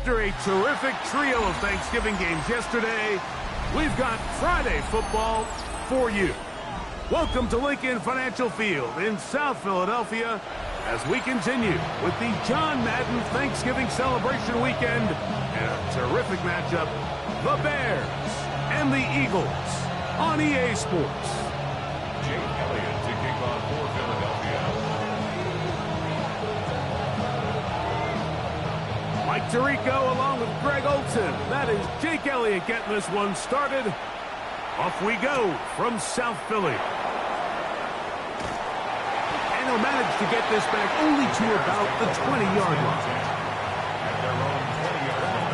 After a terrific trio of Thanksgiving games yesterday, we've got Friday football for you. Welcome to Lincoln Financial Field in South Philadelphia as we continue with the John Madden Thanksgiving celebration weekend and a terrific matchup, the Bears and the Eagles on EA Sports. Jake Elliott to kick off for Philadelphia. Mike Tirico along with Greg Olson. That is Jake Elliott getting this one started. Off we go from South Philly. And he'll manage to get this back only to about the 20-yard line. At their own 20-yard line.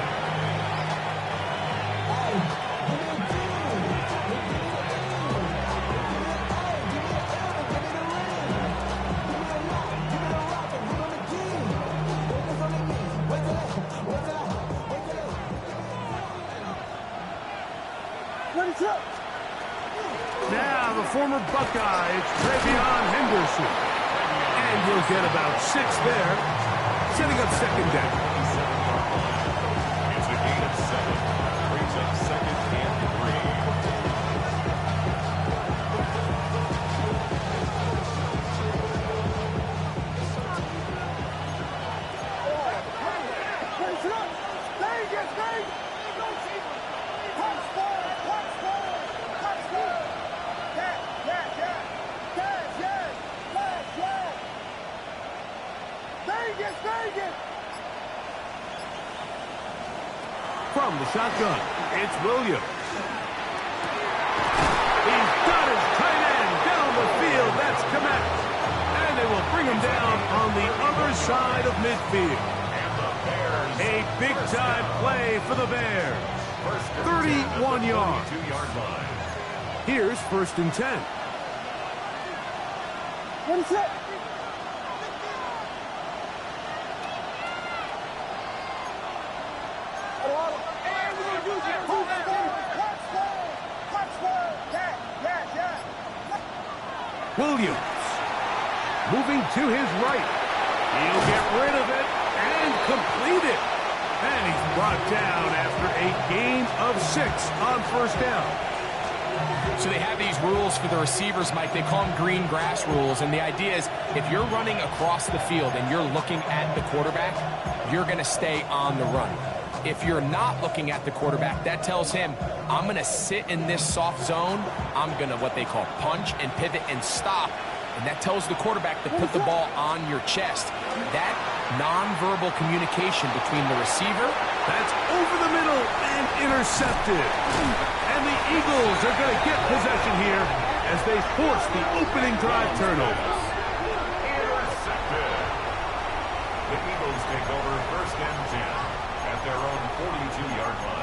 Now the former Buckeye, it's Travion Henderson. And he'll get about 6 there, setting up second down. It's a gain of 7. Brings up second and 3. From the shotgun, it's Williams. He's got his tight end down the field. That's Komet. And they will bring him down on the other side of midfield. A big-time play for the Bears. 31 yards. 2-yard line. Here's 1st and 10. Williams moving to his right. He'll get rid of it and complete it. And he's brought down after a gain of 6 on 1st down. So they have these rules for the receivers, Mike. They call them green grass rules. And the idea is if you're running across the field and you're looking at the quarterback, you're going to stay on the run. If you're not looking at the quarterback, that tells him, I'm going to sit in this soft zone. I'm going to what they call punch and pivot and stop. And that tells the quarterback to put the ball on your chest. That nonverbal communication between the receiver. That's over the middle and intercepted. And the Eagles are going to get possession here as they force the opening drive turnover. Intercepted. The Eagles take over 1st and 10 at their own 42-yard line.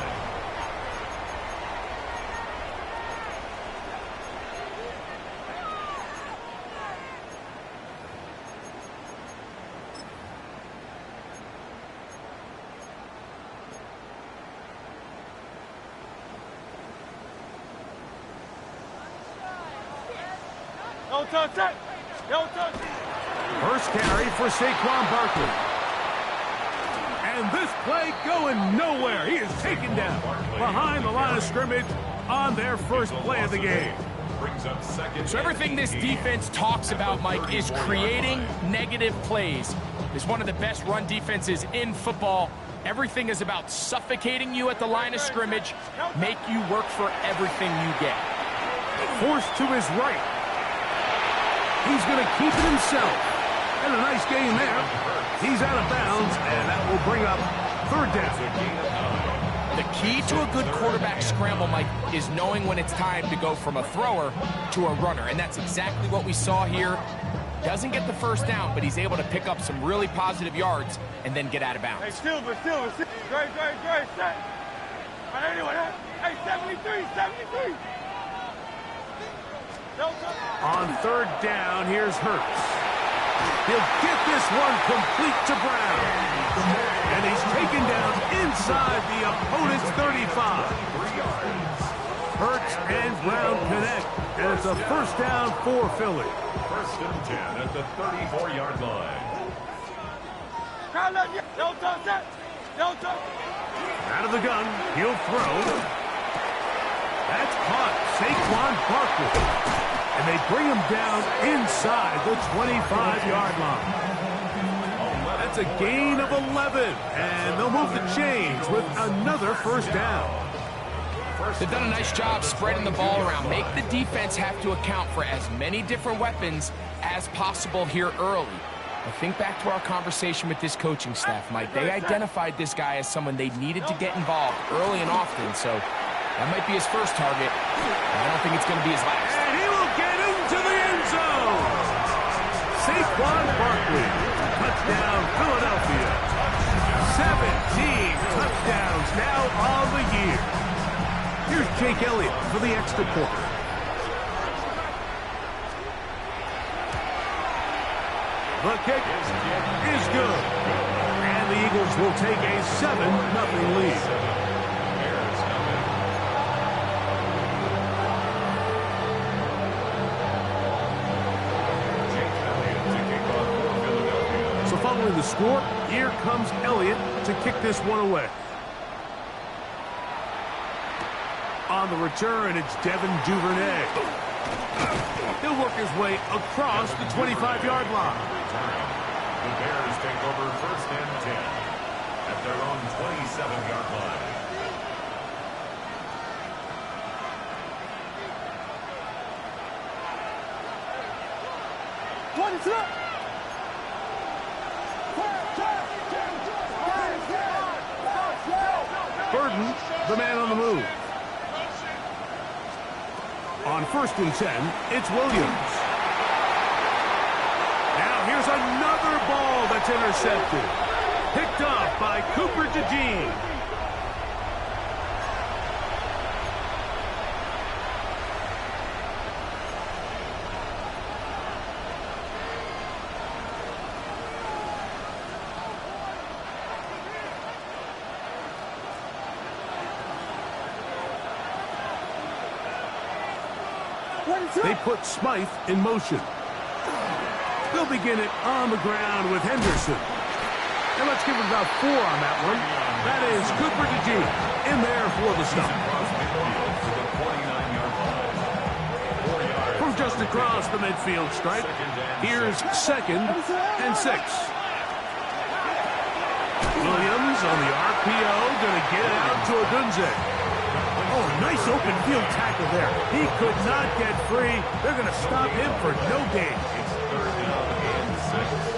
First carry for Saquon Barkley. And this play going nowhere. He is taken down behind the line of scrimmage on their first play of the game. Brings up second. So everything this defense talks about, Mike, is creating negative plays. It's one of the best run defenses in football. Everything is about suffocating you at the line of scrimmage, make you work for everything you get. Forced to his right. He's going to keep it himself. And a nice gain there. He's out of bounds, and that will bring up 3rd down. The key to a good quarterback scramble, Mike, is knowing when it's time to go from a thrower to a runner. And that's exactly what we saw here. Doesn't get the 1st down, but he's able to pick up some really positive yards and then get out of bounds. Hey, Silver. Great. Set. Hey, 73. On 3rd down, here's Hurts. He'll get this one complete to Brown. And he's taken down inside the opponent's 35. 3 yards. Hurts and Brown connect. And it's a 1st down for Philly. 1st and 10 at the 34-yard line. Out of the gun, he'll throw. That's caught. Saquon Barkley. And they bring him down inside the 25-yard line. That's a gain of 11. And they'll move the chains with another first down. They've done a nice job spreading the ball around. Make the defense have to account for as many different weapons as possible here early. But think back to our conversation with this coaching staff, Mike. They identified this guy as someone they needed to get involved early and often, so that might be his first target. I don't think it's going to be his last. And he will get into the end zone. Saquon Barkley. Touchdown, Philadelphia. 17 touchdowns now on the year. Here's Jake Elliott for the extra point. The kick is good. And the Eagles will take a 7-0 lead. So following the score, here comes Elliott to kick this one away. On the return, it's Devin Duvernay. He'll work his way across the 25-yard line. The Bears take over first and 10 at their own 27-yard line. Burden, the man on the move. On first and 10, it's Williams. Now here's another ball that's intercepted. Picked off by Cooper DeJean. They put Smythe in motion. They'll begin it on the ground with Henderson. And let's give it about 4 on that one. That is Cooper DeJean in there for the stop. From just across the midfield stripe, here's 2nd and 6. Williams on the RPO, going to get it out to Odunze. Oh, nice open field tackle there. He could not get free. They're going to stop him for no gain. It's 3rd down and 6.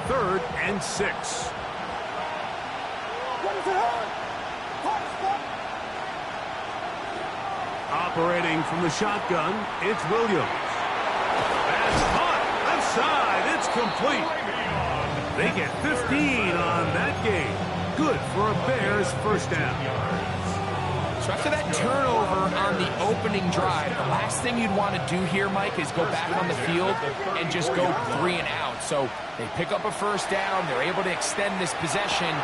3rd and 6. Operating from the shotgun, it's Williams. That's caught. Left side. It's complete. They get 15 on that game. Good for a Bears first down. So after that turnover on the opening drive, the last thing you'd want to do here, Mike, is go back on the field and just go 3 and out. So they pick up a first down. They're able to extend this possession.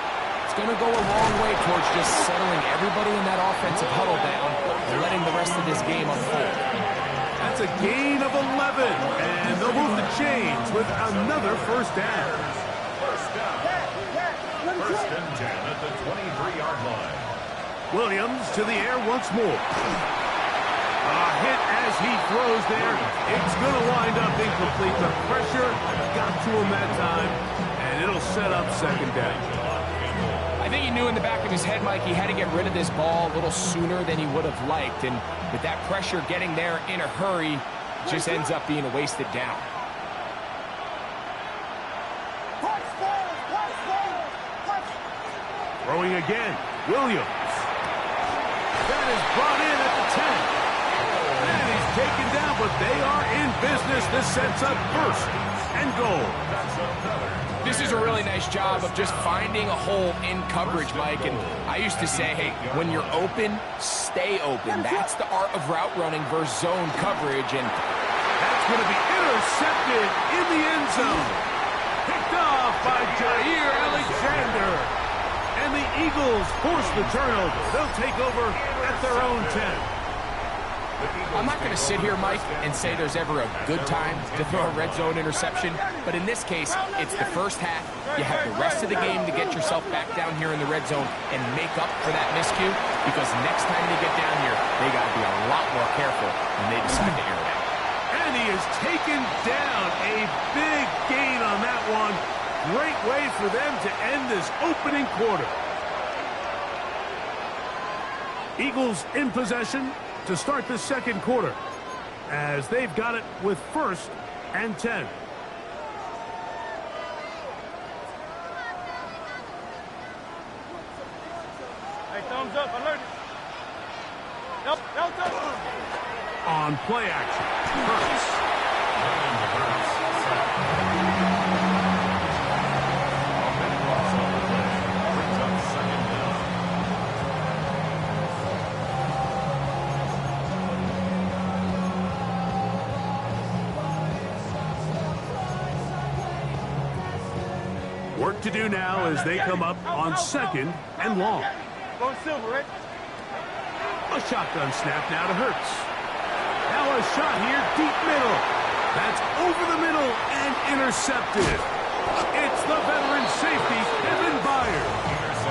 It's going to go a long way towards just settling everybody in that offensive huddle down and letting the rest of this game unfold. That's a gain of 11, and they'll move the chains with another first down. First and 10 at the 23-yard line. Williams to the air once more. A hit as he throws there. It's going to wind up incomplete. The pressure got to him that time, and it'll set up 2nd down. I think he knew in the back of his head, Mike, he had to get rid of this ball a little sooner than he would have liked. And with that pressure getting there in a hurry, it just ends up being a wasted down. Throwing again, Williams. That is brought in at the 10. And he's taken down, but they are in business. This sets up 1st and goal. This is a really nice job of just finding a hole in coverage, Mike. And I used to say, hey, when you're open, stay open. That's the art of route running versus zone coverage. And that's going to be intercepted in the end zone. Picked off by Jair Alexander. And the Eagles force the turnover. They'll take over at their own 10. I'm not going to sit here, Mike, and say there's ever a good time to throw a red zone interception, but in this case, it's the first half. You have the rest of the game to get yourself back down here in the red zone and make up for that miscue, because next time they get down here, they got to be a lot more careful when they decide to air it out. And he is taken down. A big gain on that one. Great way for them to end this opening quarter. Eagles in possession to start the second quarter, as they've got it with 1st and 10. Hey, thumbs up, alert. Nope, On play action, work to do now as they come up on 2nd and long. Going silver, right? A shotgun snap now to Hurts. Now a shot here, deep middle. That's over the middle and intercepted. It's the veteran safety, Kevin Byard.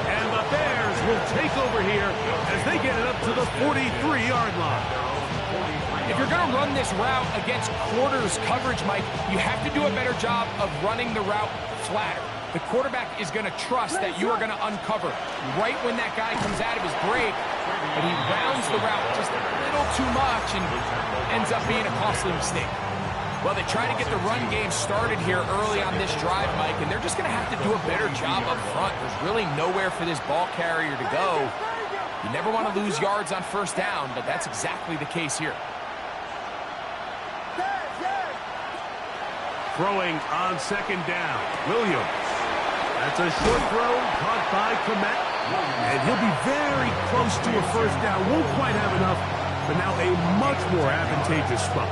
And the Bears will take over here as they get it up to the 43-yard line. If you're going to run this route against quarters coverage, Mike, you have to do a better job of running the route flatter. The quarterback is going to trust that you are going to uncover right when that guy comes out of his break, but he rounds the route just a little too much and ends up being a costly mistake. Well, they try to get the run game started here early on this drive, Mike, and they're just going to have to do a better job up front. There's really nowhere for this ball carrier to go. You never want to lose yards on 1st down, but that's exactly the case here. Throwing on 2nd down, Williams. That's a short throw caught by Komet, and he'll be very close to a 1st down. Won't quite have enough, but now a much more advantageous spot.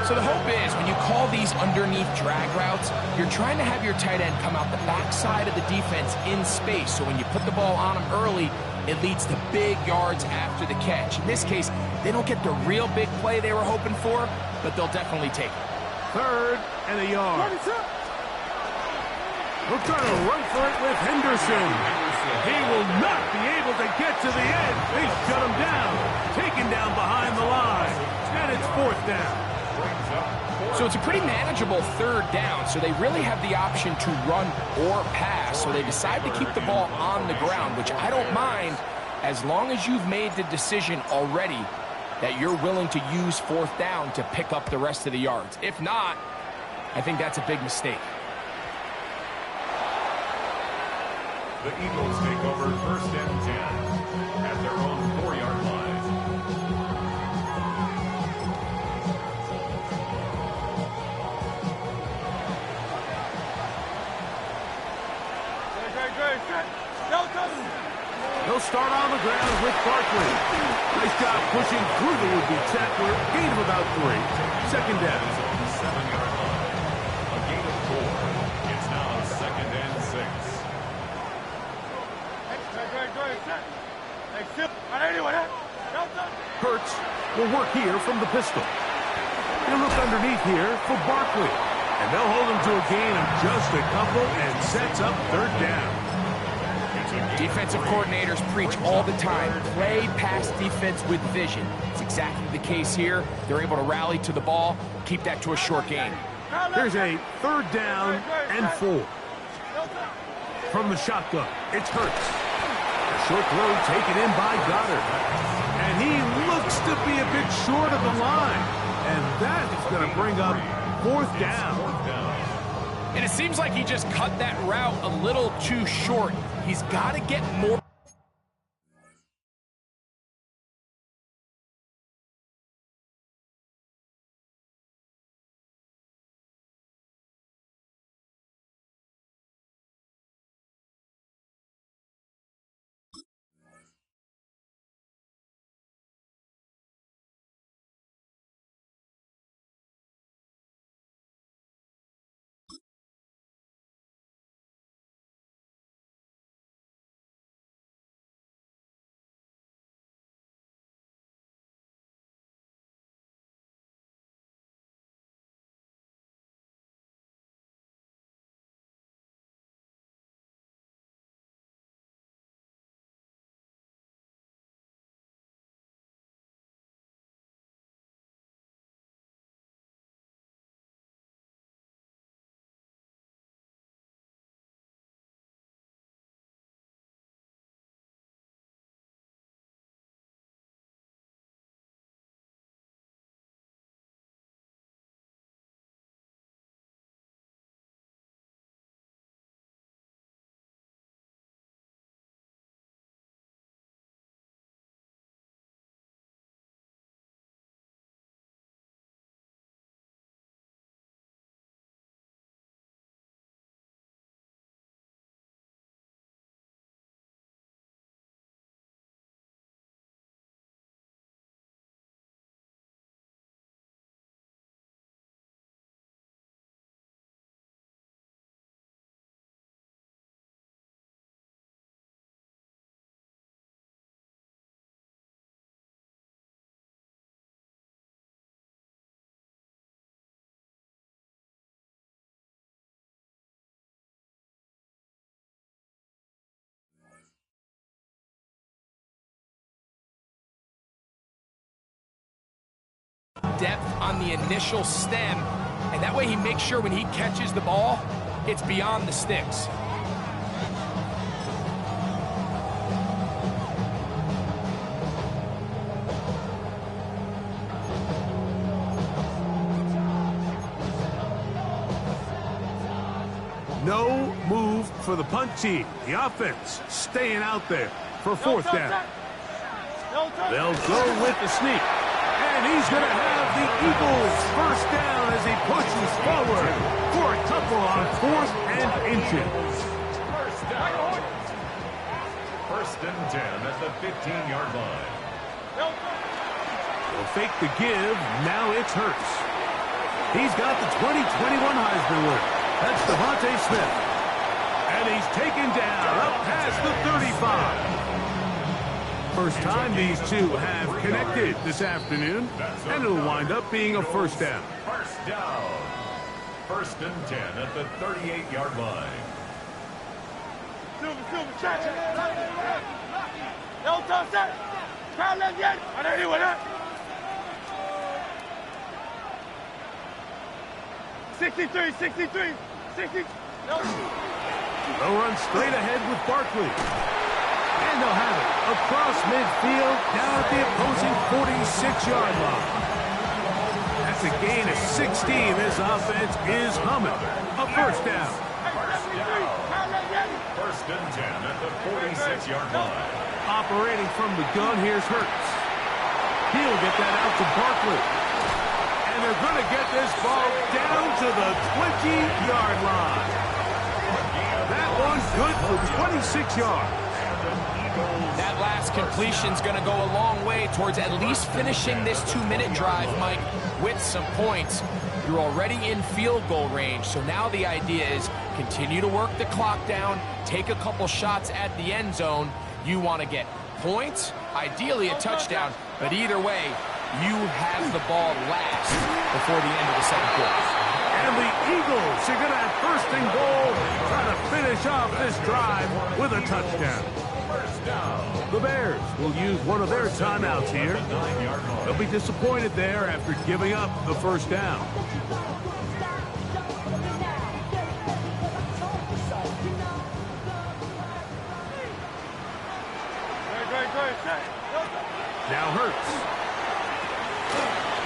So the hope is when you call these underneath drag routes, you're trying to have your tight end come out the backside of the defense in space. So when you put the ball on him early, it leads to big yards after the catch. In this case, they don't get the real big play they were hoping for, but they'll definitely take it. 3rd and a yard. We'll try to run for it with Henderson. He will not be able to get to the end. They shut him down. Taken down behind the line. And it's 4th down. So it's a pretty manageable 3rd down, so they really have the option to run or pass. So they decide to keep the ball on the ground, which I don't mind as long as you've made the decision already that you're willing to use 4th down to pick up the rest of the yards. If not, I think that's a big mistake. The Eagles take over 1st and 10 at their own 4-yard line. They'll start on the ground with Barkley. Nice job pushing through the would-be tackler. Gain of about 3. 2nd down. 7-yard line. A gain of 4. It's now 2nd and 6. Hurts will work here from the pistol. He'll look underneath here for Barkley. And they'll hold him to a gain of just a couple and sets up 3rd down. Defensive coordinators preach all the time, play pass defense with vision. It's exactly the case here. They're able to rally to the ball, keep that to a short gain. Here's a 3rd down and 4. From the shotgun, it's Hurts. A short throw taken in by Goddard. And he looks to be a bit short of the line. And that's going to bring up 4th down. And it seems like he just cut that route a little too short. He's got to get more. depth on the initial stem, and that way he makes sure when he catches the ball, it's beyond the sticks. No move for the punt team. The offense staying out there for fourth down. They'll go with the sneak. And he's going to have the Eagles first down as he pushes forward for a couple on 4th and inches. First down. 1st and 10 at the 15-yard line. They'll fake the give. Now it's Hurts. He's got the 2021 Heisman winner. That's Devontae Smith. And he's taken down up past the 35. First time these two have connected this afternoon, and it'll wind up being a first down. First down. 1st and 10 at the 38-yard line. Silver, check. No touch that. Crowd left yet. I know you with that. 63. 60. No. They'll run straight ahead with Barkley. And they'll have it across midfield down at the opposing 46-yard line. That's a gain of 16. This offense is humming. A first down. 1st and 10 at the 46-yard line. Operating from the gun, here's Hurts. He'll get that out to Barkley. And they're going to get this ball down to the 20-yard line. That one's good for 26 yards. That last completion's going to go a long way towards at least finishing this 2-minute drive, Mike, with some points. You're already in field goal range, so now the idea is continue to work the clock down, take a couple shots at the end zone. You want to get points, ideally a touchdown, but either way, you have the ball last before the end of the second quarter. And the Eagles are going to have 1st and goal, trying to finish off this drive with a touchdown. The Bears will use one of their timeouts here. They'll be disappointed there after giving up the first down. Now Hurts.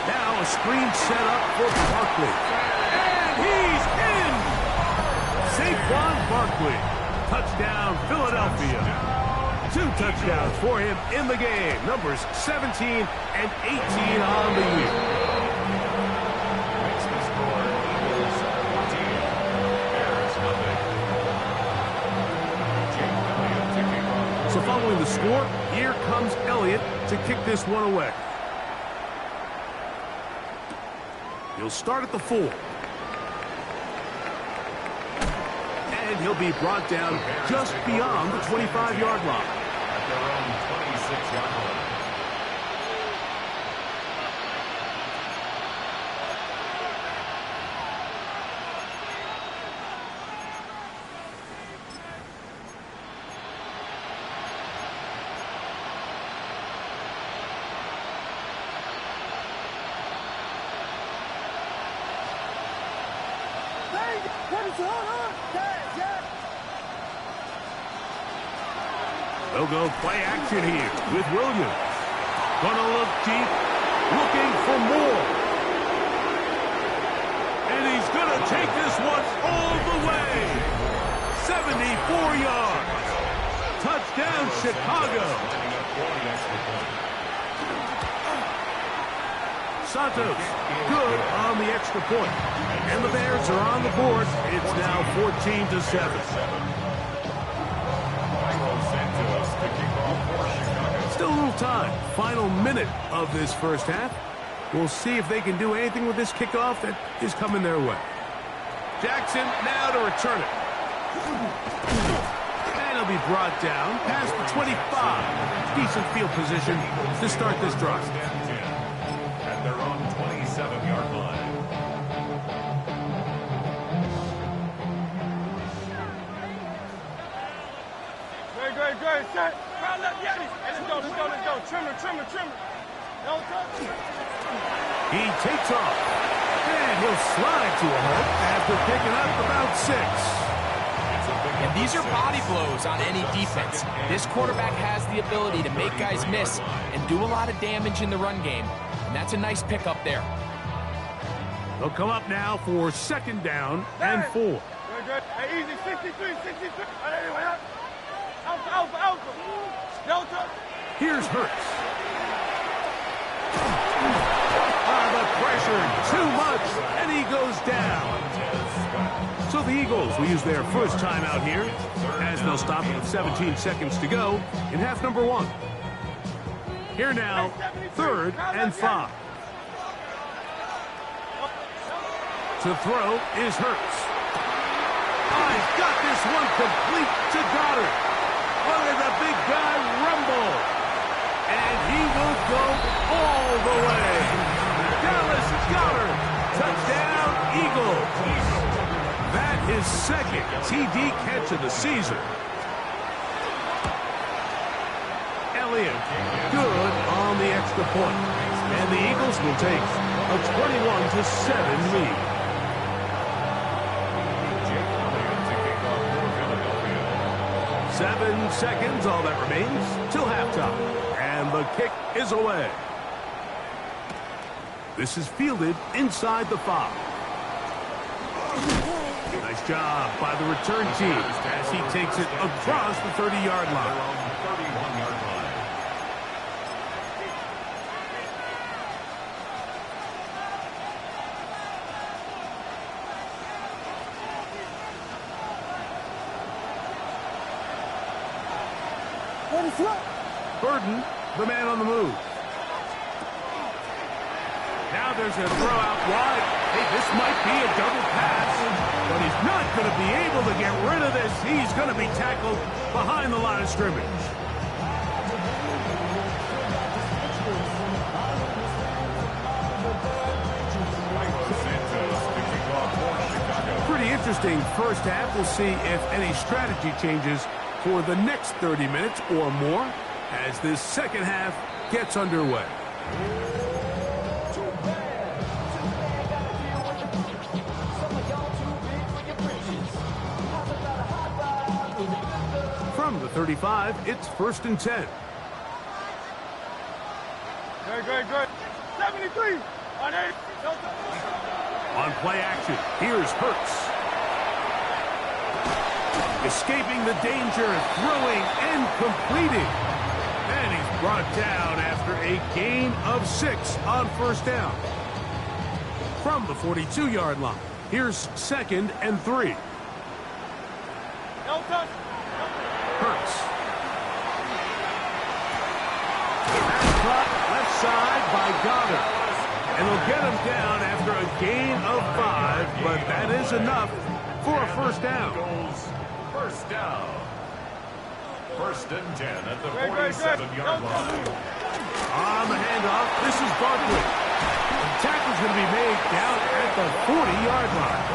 Now a screen set up for Barkley. And he's in! Saquon Barkley. Touchdown, Philadelphia. 2 touchdowns for him in the game. Numbers 17 and 18 on the year. Makes the score Eagles 14. Bears nothing. Jake Elliott to kick off. So following the score, here comes Elliott to kick this one away. He'll start at the 4. And he'll be brought down just beyond the 25-yard line. At their own 26-yard line. They'll go play action here with Williams. Gonna look deep, looking for more. And he's gonna take this one all the way. 74 yards. Touchdown, Chicago. Santos, good on the extra point. And the Bears are on the board. It's now 14-7. Still a little time. Final minute of this first half. We'll see if they can do anything with this kickoff that is coming their way. Jackson now to return it. And he'll be brought down past the 25. Decent field position to start this drive. At their own 27-yard line. Great, set. Crowd left, Yeti. Hey, let's go. Trimmer. He takes off. And he'll slide to a halt after picking up about 6. And these are body blows on any defense. This quarterback has the ability to make guys miss and do a lot of damage in the run game. And that's a nice pickup there. They'll come up now for 2nd down and 4. Good, good. Hey, easy. 63, 63. Alpha. Delta. Here's Hurts. The pressure, too much, and he goes down. So the Eagles will use their first timeout here, as they'll stop with 17 seconds to go in half number 1. Here now, 3rd and 5. To throw is Hurts. Oh, he's got this one complete to Goddard. Look at the big guy rumble. And he will go all the way. Dallas Goddard, touchdown Eagles. That is 2nd TD catch of the season. Elliott, good on the extra point. And the Eagles will take a 21-7 lead. 7 seconds, all that remains, till halftime. And the kick is away. This is fielded inside the 5. Nice job by the return team as he takes it across the 30-yard line. 31-yard line. Burden, the man on the move. Now there's a throw out wide. Hey, this might be a double pass, but he's not going to be able to get rid of this. He's going to be tackled behind the line of scrimmage. Pretty interesting first half. We'll see if any strategy changes for the next 30 minutes or more as this second half gets underway. From the 35, it's 1st and 10. Good. 73. On 8. On play action, here's Hurts. Escaping the danger, throwing and completing. And he's brought down after a gain of 6 on 1st down. From the 42-yard line, here's 2nd and 3. Hurts. That's caught left side by Goddard. And they'll get him down after a gain of 5, but that is enough for a 1st down. First down. 1st and 10 at the 47-yard line. On the handoff, this is Barkley. The tackle's going to be made down at the 40-yard line.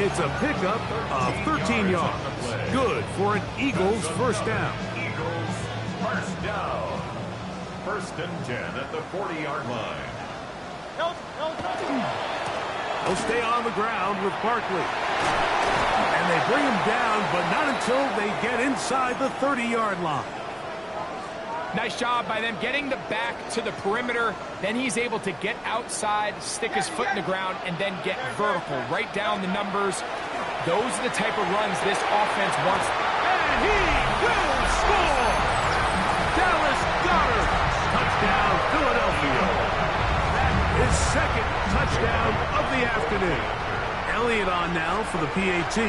It's a pickup of 13 yards. Good for an Eagles 1st down. Eagles 1st down. 1st and 10 at the 40-yard line. They'll stay on the ground with Barkley. And they bring him down, but not until they get inside the 30-yard line. Nice job by them getting the back to the perimeter. Then he's able to get outside, stick his foot in the ground, and then get vertical. Right down the numbers. Those are the type of runs this offense wants. And he will score! Dallas Goddard. Touchdown, Philadelphia. That is 2nd touchdown of the afternoon. Elliott on now for the PAT. He's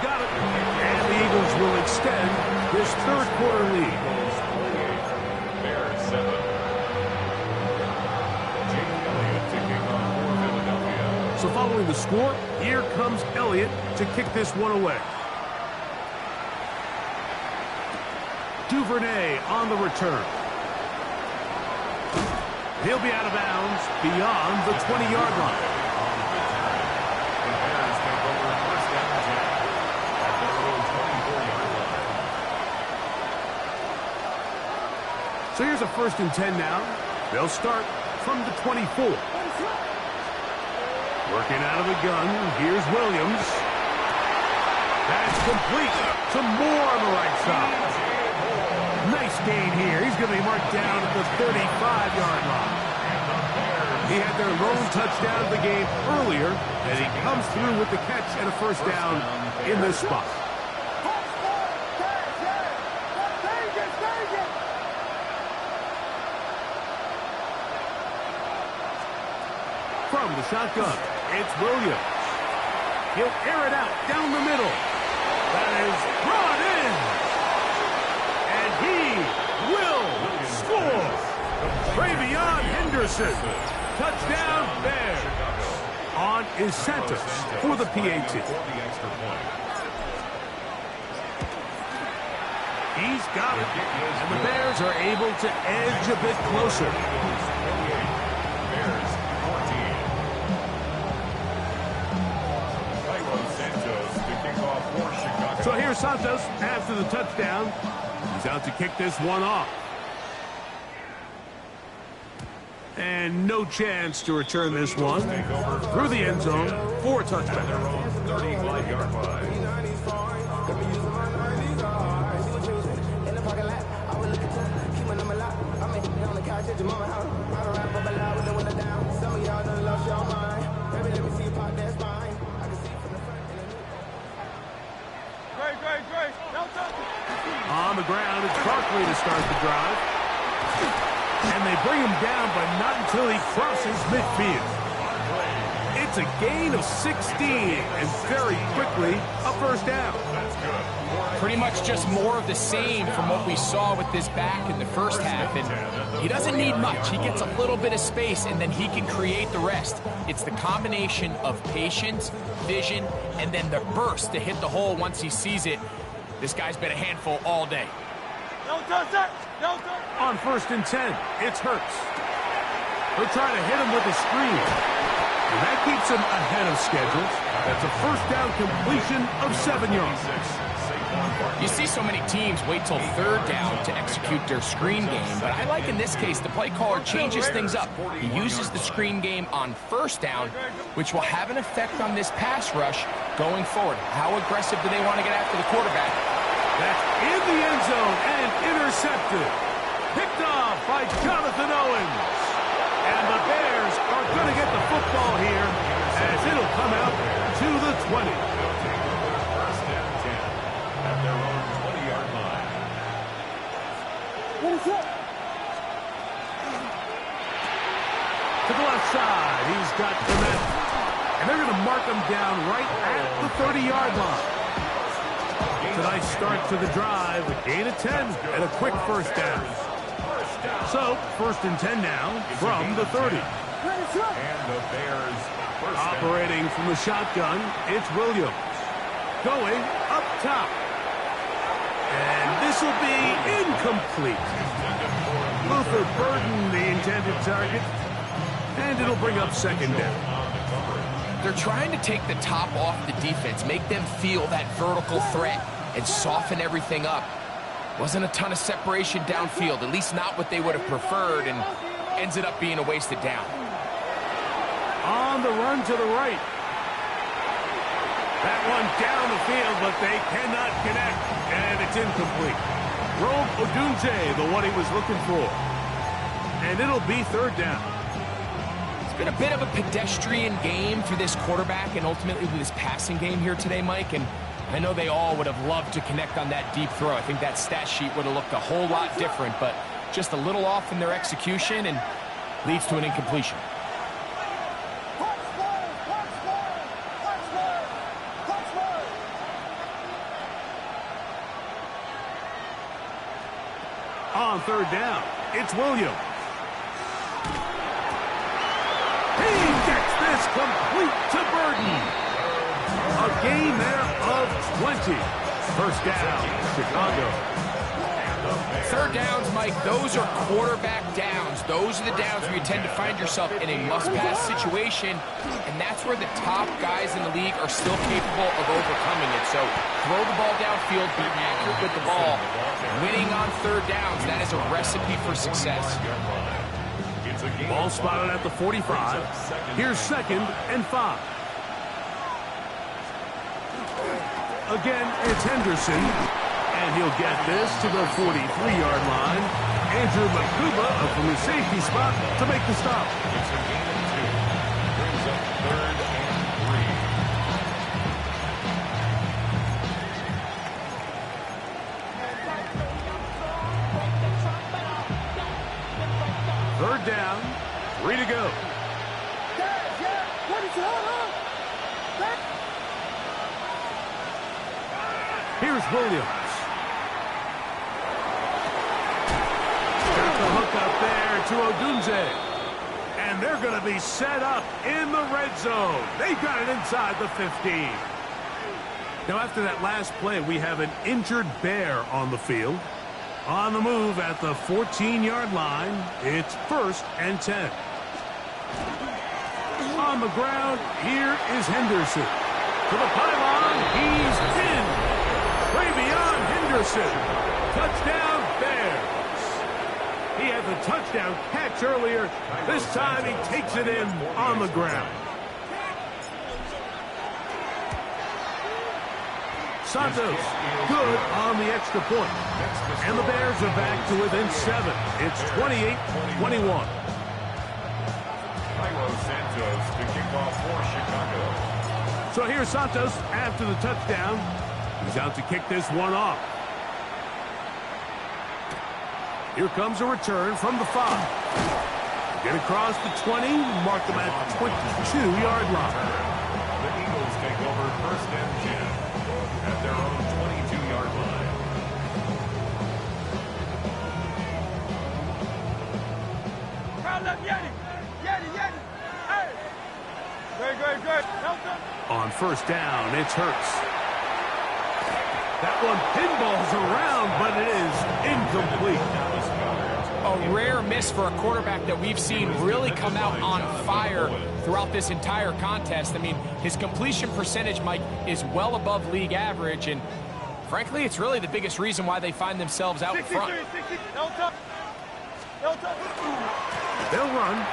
got it. And the Eagles will extend this 3rd quarter lead. Bears 7. Jake Elliott taking on for Philadelphia. So following the score, here comes Elliott to kick this one away. Duvernay on the return. He'll be out of bounds beyond the 20-yard line. So here's a 1st and 10 now. They'll start from the 24. Working out of the gun. Here's Williams. That's complete. Some more on the right side. Nice gain here. He's going to be marked down at the 35-yard line. He had their lone touchdown of the game earlier, and he comes through with the catch and a 1st down in this spot. From the shotgun, it's Williams. He'll air it out down the middle. That is brought in. And he will score. Travion Henderson. Touchdown Bears. On is Santos for the PAT. He's got it. And the Bears are able to edge a bit closer. So here's Santos after the touchdown. He's out to kick this one off. And no chance to return this one through the end zone for a touchback. 35-yard line. On the ground, it's Barkley to start the drive. And they bring him down, but not until he crosses midfield. It's a gain of 16, and very quickly, a 1st down. Pretty much just more of the same from what we saw with this back in the first half. And he doesn't need much. He gets a little bit of space, and then he can create the rest. It's the combination of patience, vision, and then the burst to hit the hole once he sees it. This guy's been a handful all day. Don't touch that! Don't touch! On 1st and 10, it's Hurts. They'll try to hit him with a screen. And that keeps him ahead of schedule. That's a 1st down completion of 7 yards. You see so many teams wait till 3rd down to execute their screen game, but I like in this case the play caller changes things up. He uses the screen game on 1st down, which will have an effect on this pass rush going forward. How aggressive do they want to get after the quarterback? That's in the end zone and intercepted. Picked off by Jonathan Owens. And the Bears are going to get the football here as it'll come out to the 20. 1st and 10 at their own 20-yard line. What is that? To the left side, he's got Madden. And they're going to mark him down right at the 30-yard line. It's a nice start to the drive, a gain of 10, and a quick 1st down. So, 1st and 10 now from the 30. And the Bears operating from the shotgun, it's Williams. Going up top. And this will be incomplete. Luther Burden, the intended target. And it'll bring up 2nd down. They're trying to take the top off the defense, make them feel that vertical threat, and soften everything up. Wasn't a ton of separation downfield, at least not what they would have preferred, and ends it up being a wasted down. On the run to the right. That one down the field, but they cannot connect, and it's incomplete. Rome Odunze, the one he was looking for. And it'll be 3rd down. It's been a bit of a pedestrian game for this quarterback and ultimately with his passing game here today, Mike, and I know they all would have loved to connect on that deep throw. I think that stat sheet would have looked a whole lot different, but just a little off in their execution and leads to an incompletion. On 3rd down, it's Williams. He gets this complete to Burden. A gain there of 20. 1st down, Chicago. 3rd third downs, Mike, those are quarterback downs. Those are the downs where you tend to find yourself in a must-pass situation, and that's where the top guys in the league are still capable of overcoming it. So throw the ball downfield, be accurate with the ball. Winning on third downs, that is a recipe for success. Ball spotted at the 45. Here's 2nd and 5. Again, it's Henderson. And he'll get this to the 43-yard line. Andrew Makuba from the safety spot to make the stop. It's a gain of 2. Brings up 3rd and 3. Third down, 3 to go. Here's Williams. The hook up there to Odunze. And they're going to be set up in the red zone. They've got it inside the 15. Now, after that last play, we have an injured Bear on the field. On the move at the 14-yard line, it's 1st and 10. On the ground, here is Henderson. To the pylon, he's in. Way beyond Henderson. Touchdown, Bears. He had the touchdown catch earlier. This time he takes it in on the ground. Santos, good on the extra point. And the Bears are back to within 7. It's 28-21. Santos to kick off for Chicago. So here's Santos after the touchdown. He's out to kick this one off. Here comes a return from the 5. Get across the 20, mark them at the 22-yard line. The Eagles take over 1st and 10 at their own 22-yard line. Crowd up, Yeti! Yeti, Yeti! Hey! Great. On 1st down, it's Hurts. That one pinballs around, but it is incomplete. A rare miss for a quarterback that we've seen really come out on fire throughout this entire contest. I mean, his completion percentage, Mike, is well above league average, and frankly, it's really the biggest reason why they find themselves out front. They'll run.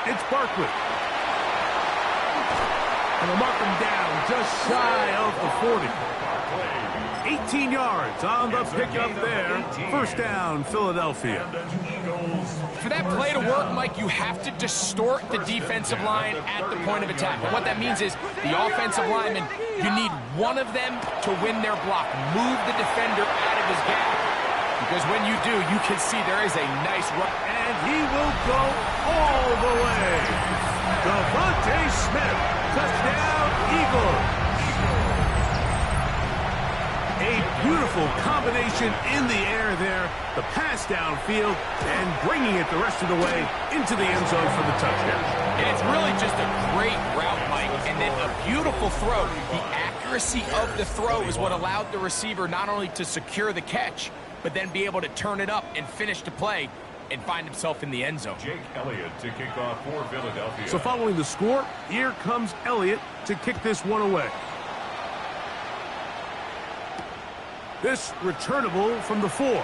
It's Barkley. And they'll mark him down just shy of the 40. 18 yards on the pickup there. 1st down, Philadelphia. For that play to work, Mike, you have to distort the defensive line at the point of attack. And what that means is the offensive lineman, you need one of them to win their block. Move the defender out of his gap. Because when you do, you can see there is a nice run. And he will go all the way. Devontae Smith, touchdown, Eagles. A beautiful combination in the air there. The pass downfield and bringing it the rest of the way into the end zone for the touchdown. And it's really just a great route, Mike, and then a beautiful throw. The accuracy of the throw is what allowed the receiver not only to secure the catch, but then be able to turn it up and finish the play and find himself in the end zone. Jake Elliott to kick off for Philadelphia. So following the score, here comes Elliott to kick this one away. This returnable from the 4. He's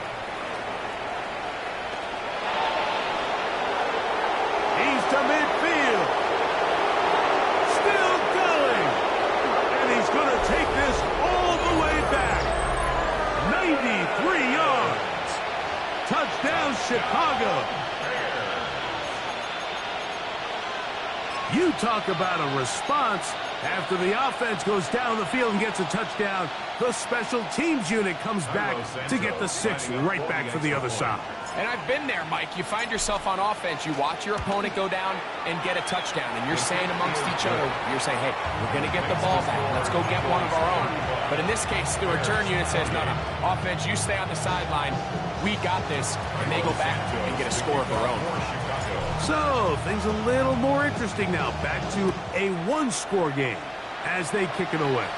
to midfield. Still going. And he's going to take this all the way back. 93 yards. Touchdown, Chicago. You talk about a response. After the offense goes down the field and gets a touchdown, the special teams unit comes back to get the 6 right back for the other side. And I've been there, Mike. You find yourself on offense, you watch your opponent go down and get a touchdown, and you're saying amongst each other, you're saying, hey, we're going to get the ball back. Let's go get one of our own. But in this case, the return unit says, no, offense, you stay on the sideline. We got this, and they go back and get a score of their own. So, things a little more interesting now. Back to a one-score game as they kick it away.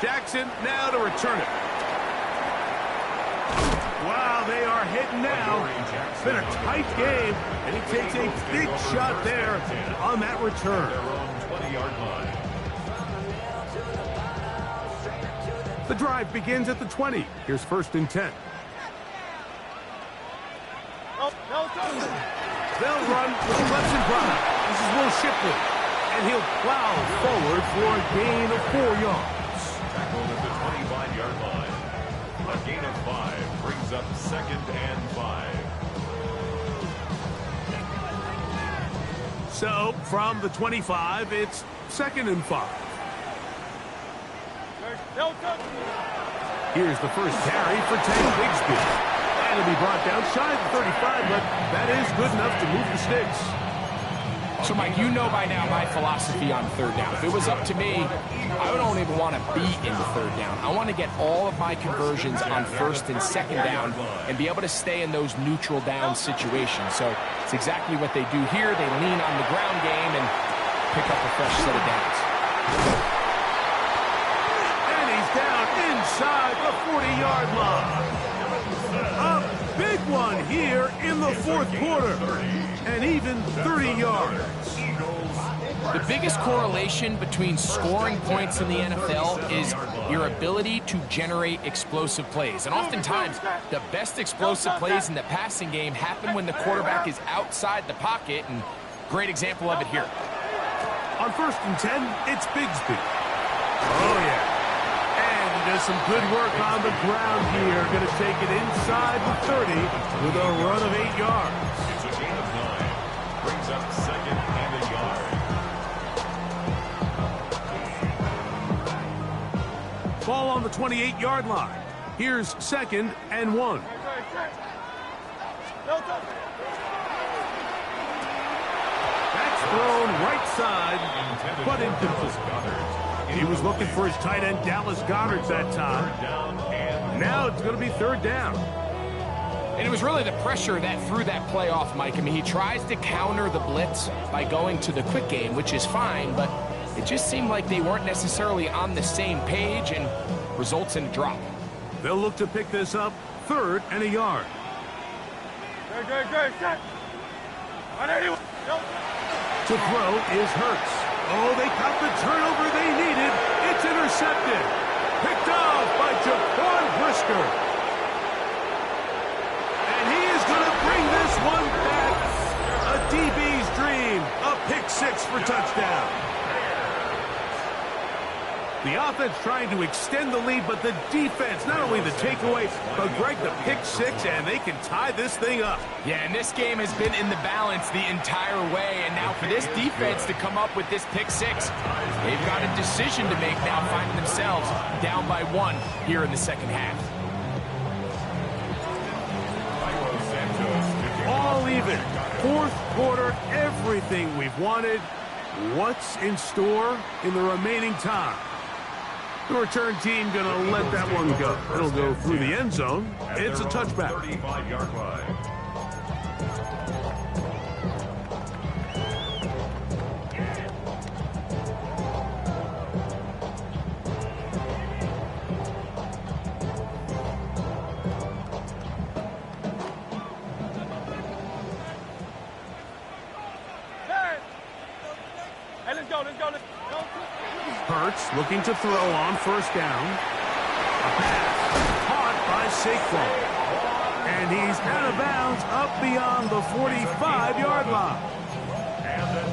Jackson now to return it. Wow, they are hitting now. It's been a tight game, and he takes a big shot there on that return. Their own 20-yard line. The drive begins at the 20. Here's 1st and 10. They'll run with Clemson product. This is Will Shipley, and he'll plow forward for a gain of 4 yards. Tackled at the 25-yard line. A gain of 5 brings up 2nd and 5. So, from the 25, it's 2nd and 5. Here's the first carry for Tank Bigsby. And it'll be brought down shy of the 35, but that is good enough to move the sticks. So, Mike, you know by now my philosophy on 3rd down. If it was up to me, I don't even want to be in the 3rd down. I want to get all of my conversions on 1st and 2nd down and be able to stay in those neutral down situations. So it's exactly what they do here. They lean on the ground game and pick up a fresh set of downs. And he's down inside the 40-yard line. A big one here in the 4th quarter. And even 30 yards. The biggest correlation between scoring points in the NFL is your ability to generate explosive plays. And oftentimes, the best explosive plays in the passing game happen when the quarterback is outside the pocket, and great example of it here. On 1st and 10, it's Bigsby. Oh, yeah. And he does some good work on the ground here. Going to take it inside the 30 with a run of 8 yards. It's a gain of 9. Brings up 2nd and a yard. Ball on the 28-yard line. Here's 2nd and 1. That's thrown right side, but incomplete. He was looking for his tight end, Dallas Goedert, that time. Now it's going to be 3rd down. And it was really the pressure that threw that play off, Mike. I mean, he tries to counter the blitz by going to the quick game, which is fine, but it just seemed like they weren't necessarily on the same page and results in a drop. They'll look to pick this up 3rd and a yard. To throw is Hurts. Oh, they got the turnover they needed. It's intercepted. Picked off by Jaquan Brisker. And he is going to bring this one back. A DB's dream. A pick-6 for touchdown. The offense trying to extend the lead, but the defense, not only the takeaway, but Greg, the pick-6, and they can tie this thing up. Yeah, and this game has been in the balance the entire way, and now for this defense to come up with this pick-6, they've got a decision to make now, finding themselves down by 1 here in the 2nd half. All even. 4th quarter, everything we've wanted. What's in store in the remaining time? The return team going to let that one go. It'll go through the end zone. It's a touchback. 35-yard line. Hey, let's go. Hurts looking to throw on 1st down. A pass caught by Saquon. And he's out of bounds up beyond the 45-yard line.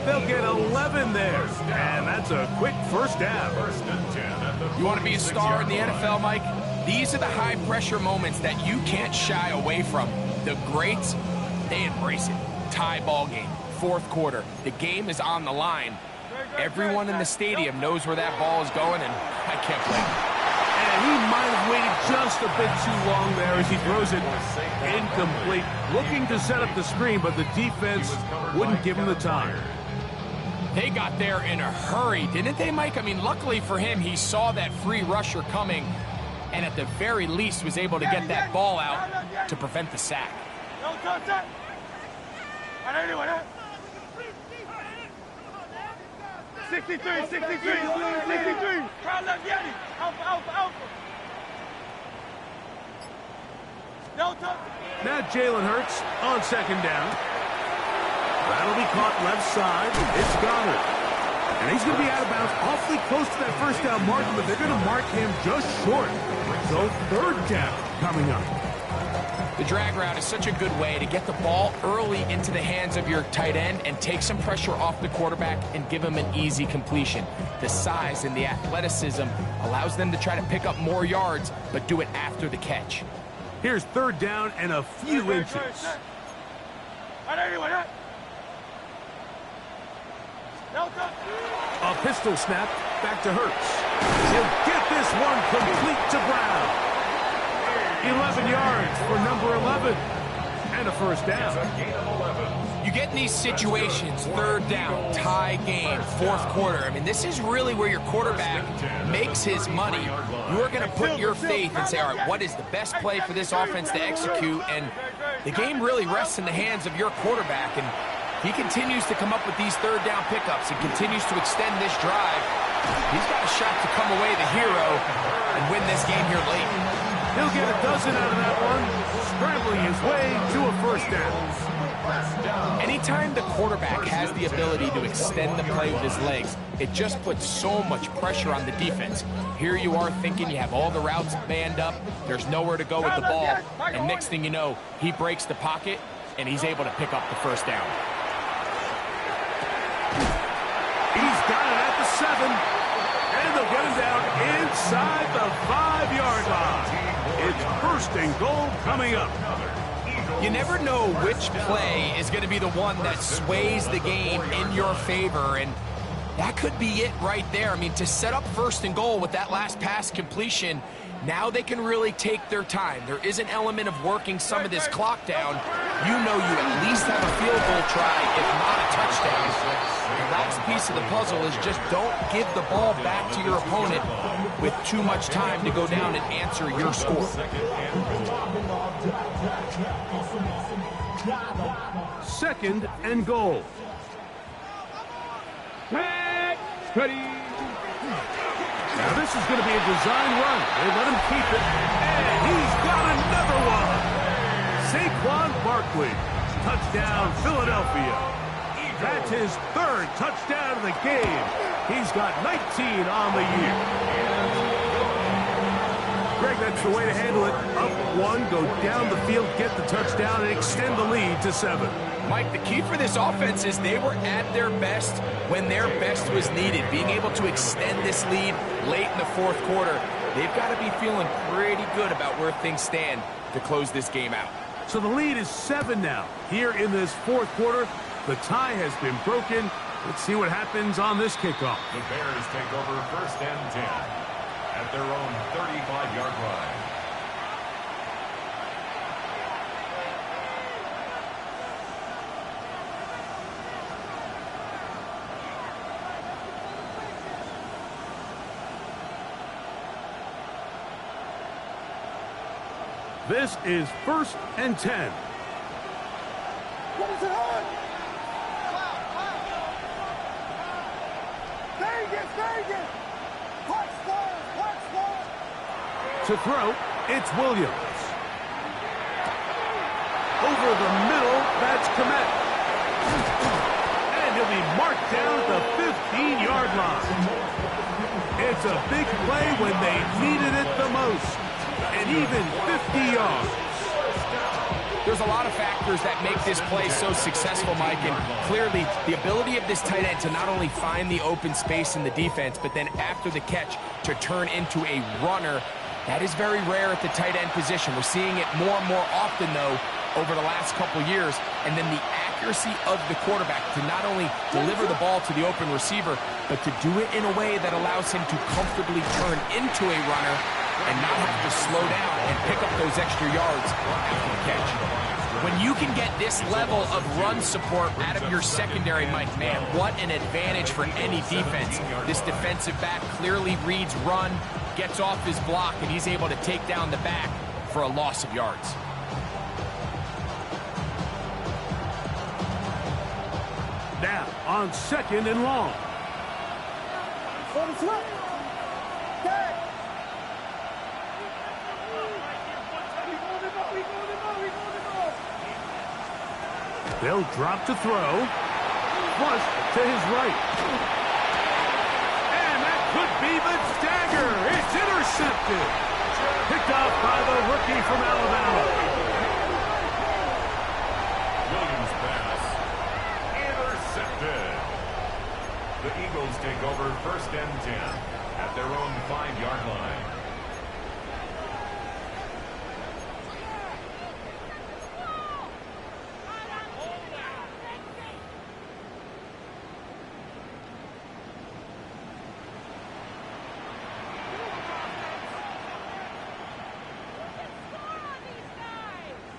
They'll get 11 there. And that's a quick 1st down. You want to be a star in the NFL, Mike? These are the high-pressure moments that you can't shy away from. The greats, they embrace it. Tie ball game, 4th quarter. The game is on the line. Everyone in the stadium knows where that ball is going, and I can't blame him. And he might have waited just a bit too long there as he throws it incomplete. Looking to set up the screen, but the defense wouldn't give him the time. They got there in a hurry, didn't they, Mike? I mean, luckily for him, he saw that free rusher coming, and at the very least was able to get that ball out to prevent the sack. 63. Crowd left Yeti. Alpha. Now Jalen Hurts on second down. That'll be caught left side. It's Goddard. And he's going to be out of bounds awfully close to that first down marker, but they're going to mark him just short. So third down coming up. The drag route is such a good way to get the ball early into the hands of your tight end and take some pressure off the quarterback and give him an easy completion. The size and the athleticism allows them to try to pick up more yards, but do it after the catch. Here's third down and a few inches. A pistol snap back to Hurts. He'll get this one complete to Brown. 11 yards for number 11. And a first down. You get in these situations, third down, tie game, fourth quarter. I mean, this is really where your quarterback makes his money. You are going to put your faith and say, all right, what is the best play for this offense to execute? And the game really rests in the hands of your quarterback. And he continues to come up with these third down pickups and continues to extend this drive. He's got a shot to come away the hero and win this game here late. He'll get a dozen out of that one, scrambling his way to a first down. Anytime the quarterback has the ability to extend the play with his legs, it just puts so much pressure on the defense. Here you are thinking you have all the routes banned up, there's nowhere to go with the ball, and next thing you know, he breaks the pocket, and he's able to pick up the first down. He's got it at the 7, and they'll get him down inside the 5-yard line. It's first and goal coming up. You never know which play is going to be the one that sways the game in your favor, and that could be it right there. I mean, to set up first and goal with that last pass completion, now they can really take their time. There is an element of working some of this clock down. You know you at least have a field goal try, if not a touchdown. The last piece of the puzzle is just don't give the ball back to your opponent with too much time to go down and answer your score. Second and goal. Now this is going to be a design run. They let him keep it, and he's got another one. Saquon Barkley, touchdown Philadelphia. That's his third touchdown of the game. He's got 19 on the year. Greg, that's the way to handle it. Up one, go down the field, get the touchdown, and extend the lead to 7. Mike, the key for this offense is they were at their best when their best was needed. Being able to extend this lead late in the fourth quarter, they've got to be feeling pretty good about where things stand to close this game out. So the lead is 7 now. Here in this fourth quarter, the tie has been broken. Let's see what happens on this kickoff. The Bears take over first and 10 at their own 35-yard line. This is first and 10. What is it on? Vegas! Touchdown! To throw, it's Williams. Over the middle, that's Komet. And he'll be marked down at the 15-yard line. It's a big play when they needed it the most. And even 50 yards. There's a lot of factors that make this play so successful, Mike, and clearly the ability of this tight end to not only find the open space in the defense, but then after the catch to turn into a runner. That is very rare at the tight end position. We're seeing it more and more often, though, over the last couple years. And then the accuracy of the quarterback to not only deliver the ball to the open receiver, but to do it in a way that allows him to comfortably turn into a runner and not have to slow down and pick up those extra yards after the catch. When you can get this level of run support out of your secondary, Mike, man, what an advantage for any defense. This defensive back clearly reads run, gets off his block, and he's able to take down the back for a loss of yards. Now, on second and long. They'll drop to throw. Flush to his right. And that could be the dagger. It's intercepted. Picked off by the rookie from Alabama. Williams pass. Intercepted. The Eagles take over first and 10 at their own 5-yard line.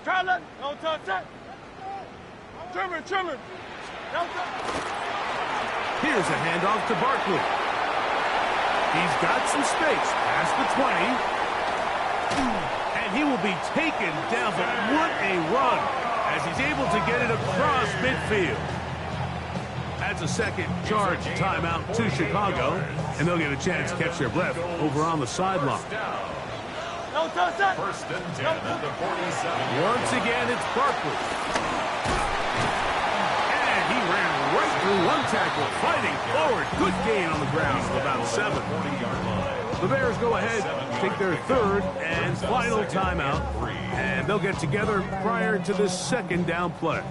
Charlie, don't touch that. Trimmer. Don't touch. Here's a handoff to Barkley. He's got some space past the 20. And he will be taken down, but what a run as he's able to get it across midfield. That's a second charge timeout to Chicago, and they'll get a chance to catch their breath over on the sideline. Don't touch that. First and 10 at the 47. Once again, it's Barkley. And he ran right through one tackle, fighting forward. Good gain on the ground of about 7. 40-yard line. The Bears go ahead, take their third and final timeout, and they'll get together prior to this second down play.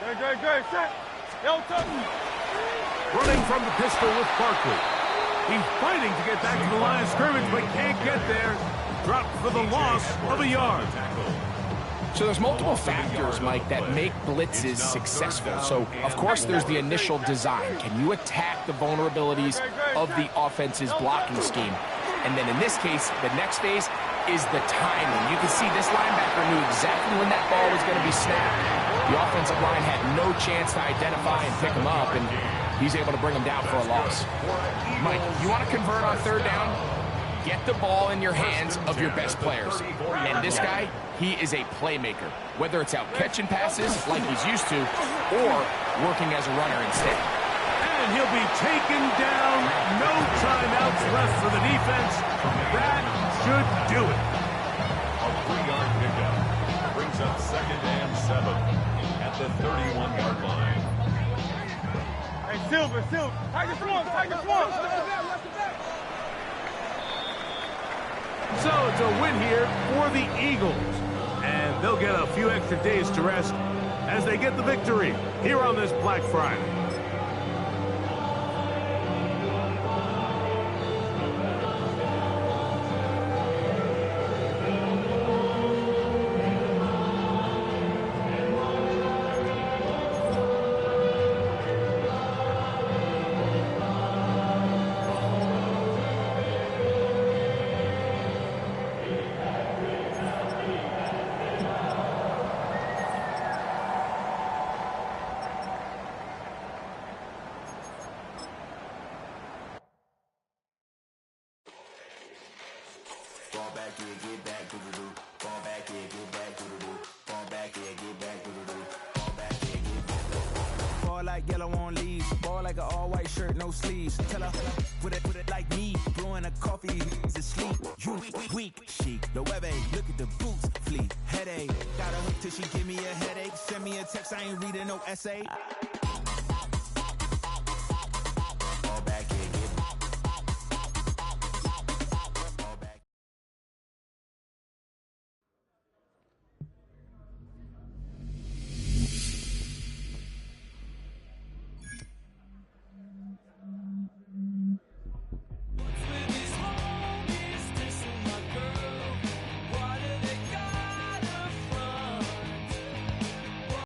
Great. Set. Don't touch. Running from the pistol with Barkley. He's fighting to get back to the line of scrimmage, but can't get there. Dropped for the loss of a yard. So there's multiple factors, Mike, that make blitzes successful. So, of course, there's the initial design. Can you attack the vulnerabilities of the offense's blocking scheme? And then in this case, the next phase is the timing. You can see this linebacker knew exactly when that ball was going to be snapped. The offensive line had no chance to identify and pick him up, and he's able to bring him down for a loss. Mike, you want to convert on third down? Get the ball in your hands of your best players. And this guy, he is a playmaker. Whether it's out catching passes like he's used to, or working as a runner instead. And he'll be taken down. No timeouts left for the defense. That should do it. A 3-yard pickup brings up second and 7 at the 31-yard line. Hey, Silver. Tiger Swarm. So it's a win here for the Eagles. And they'll get a few extra days to rest as they get the victory here on this Black Friday. Like yellow on leaves, ball like an all-white shirt, no sleeves. Tell her put it like me, blowing a coffee to sleep. You weak, chic. The web ain't look at the boots, fleet headache. Got a hook till she give me a headache. Send me a text, I ain't reading no essay.